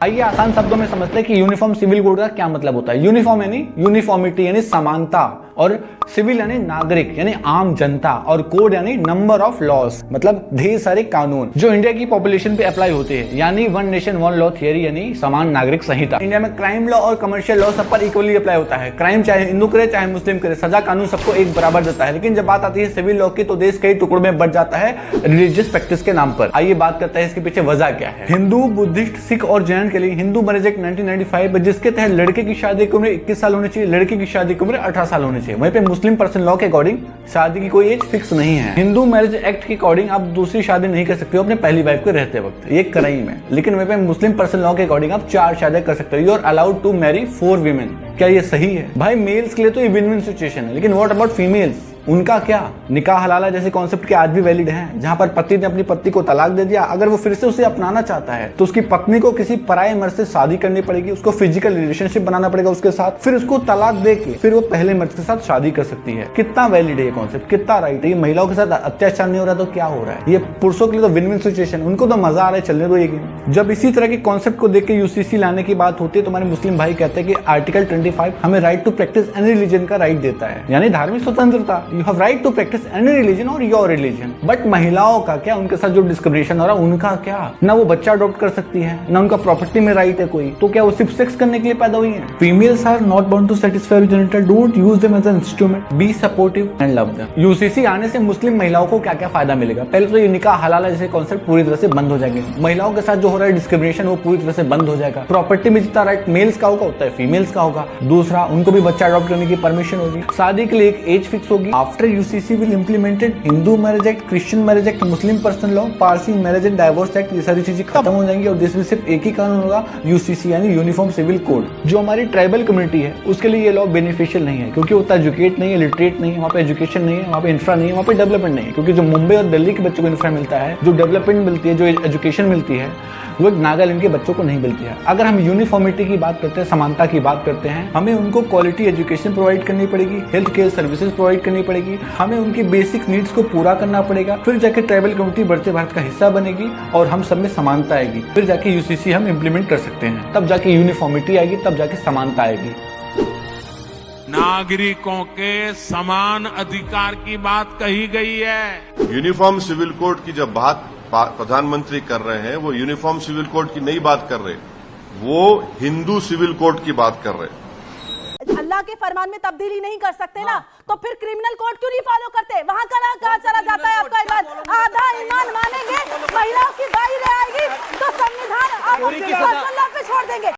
आइए आसान शब्दों में समझते हैं कि यूनिफॉर्म सिविल कोड का क्या मतलब होता है। यूनिफॉर्म यानी यूनिफॉर्मिटी यानी समानता, और सिविल यानी नागरिक यानी आम जनता, और कोड यानी नंबर ऑफ लॉज मतलब ढेर सारे कानून जो इंडिया की पॉपुलेशन पे अप्लाई होते हैं, यानी one nation one law theory यानी समान नागरिक संहिता। इंडिया में क्राइम लॉ और कमर्शियल लॉ सब पर इक्वली अप्लाई होता है। क्राइम चाहे हिंदू करे चाहे मुस्लिम करे, सजा कानून सबको एक बराबर देता है। लेकिन जब बात आती है सिविल लॉ की तो देश कई टुकड़ों में बट जाता है रिलीजियस प्रैक्टिस के नाम पर। आइए बात करते हैं इसके पीछे वजह क्या है। हिंदू, बुद्धिस्ट, सिख और जैन के लिए हिंदू मैरिज एक्ट 1995 जिसके तहत लड़के की शादी की उम्र 21 साल होनी चाहिए, लड़की की शादी की उम्र 18 साल होनी चाहिए। वहीं पे मुस्लिम पर्सन लॉ के अकॉर्डिंग शादी की कोई एज फिक्स नहीं है। हिंदू मैरिज एक्ट के अकॉर्डिंग आप दूसरी शादी नहीं कर सकते हो अपने पहली वाइफ के रहते वक्त, ये क्राइम है। लेकिन वहीं पे मुस्लिम पर्सन लॉ के अकॉर्डिंग आप 4 शादी कर सकते हो। You are allowed to marry 4 women. क्या ये सही है? भाई मेल्स के लिए तो ये विन विन सिचुएशन है, लेकिन व्हाट अबाउट फीमेल्स? उनका क्या? निकाह हलाला जैसे कॉन्सेप्ट के आज भी वैलिड हैं, जहां पर पति ने अपनी पत्नी को तलाक दे दिया, अगर वो फिर से उसे अपनाना चाहता है तो उसकी पत्नी को किसी पराये मर्द से शादी करनी पड़ेगी, उसको फिजिकल रिलेशनशिप बनाना पड़ेगा उसके साथ, फिर उसको तलाक दे के फिर वो पहले मर्द के साथ शादी कर सकती है। कितना वैलिड है ये कॉन्सेप्ट, कितना राइट है? ये महिलाओं के साथ अत्याचार नहीं हो रहा तो क्या हो रहा है? ये पुरुषों के लिए तो विन विन सिचुएशन, उनको तो मजा आ रहा है, चलने दो ये गेम। जब इसी तरह के कॉन्सेप्ट को देख के यूसीसी लाने की बात होती है तो हमारे मुस्लिम भाई कहते हैं कि आर्टिकल 25 हमें right to practise any religion का राइट देता है, यानी धार्मिक स्वतंत्रता। You have right to practise any religion और योर रिलीजन। बट महिलाओं का क्या? उनके साथ जो डिस्क्रिमिनेशन हो रहा है उनका क्या? ना वो बच्चा अडॉप्ट कर सकती है, ना उनका प्रॉपर्टी में राइट है कोई, तो क्या वो सिर्फ सेक्स करने के लिए पैदा हुई है? Females are not born to satisfy genital, don't use them as an instrument, be supportive and love them. UCC आने से मुस्लिम महिलाओं को क्या क्या फायदा मिलेगा? पहले तो ये निकाह हलाला जैसे कॉन्सेप्ट पूरी तरह से बंद हो जाएंगे, महिलाओं के साथ जो हो रहा है डिस्क्रिमिनेशन वो पूरी तरह से बंद हो जाएगा। प्रॉपर्टी में जितना राइट मेल्स का होगा उतना फीमेल्स का होगा। दूसरा, उनको भी बच्चा अडॉप्ट करने की परमिशन होगी। शादी के लिए एक एज फिक्स होगी। After UCC will implemented Hindu marriage act, Christian marriage act, Muslim personal law, Parsi marriage and divorce act, ये सारी चीजें खत्म हो जाएंगी और देश में सिर्फ एक ही कानून होगा, यूसीसी यानी यूनिफॉर्म सिविल कोड। जो हमारी ट्राइबल कम्युनिटी है उसके लिए ये लॉ बेनिफिशियल नहीं है, क्योंकि उतना एजुकेट नहीं है, लिटरेट नहीं है, वहाँ पे एजुकेशन नहीं है, वहाँ पे इंफ्रा नहीं है, वहाँ पे डेवलपमेंट नहीं है। क्योंकि जो मुंबई और दिल्ली के बच्चों को इंफ्रा मिलता है, जो डेवलपमेंट मिलती है, जो एजुकेशन मिलती है, वो नागालैंड के बच्चों को नहीं मिलती है। अगर हम यूनिफॉर्मिटी की बात करते हैं, समानता की बात करते हैं, हमें उनको क्वालिटी एजुकेशन प्रोवाइड करनी पड़ेगी, हेल्थ केयर सर्विसेज प्रोवाइड करनी पड़ेगी, हमें उनकी बेसिक नीड्स को पूरा करना पड़ेगा, फिर जाके ट्राइबल कम्युनिटी बढ़ते भारत का हिस्सा बनेगी और हम सब में समानता आएगी, फिर जाके यूसीसी हम इम्प्लीमेंट कर सकते हैं, तब जाके यूनिफॉर्मिटी आएगी, तब जाके समानता आएगी। नागरिकों के समान अधिकार की बात कही गई है। यूनिफॉर्म सिविल कोड की जब बात प्रधानमंत्री कर रहे हैं, वो यूनिफॉर्म सिविल कोड की नहीं बात कर रहे, वो हिंदू सिविल कोड की बात कर रहे। अल्लाह के फरमान में तब्दीली नहीं कर सकते ना, तो फिर क्रिमिनल कोड क्यों नहीं फॉलो करते? वहाँ कहाँ चला जाता है आपका ईमान? आधा ईमान मानेंगे, महिलाओं की बाई रह आएगी तो संविधान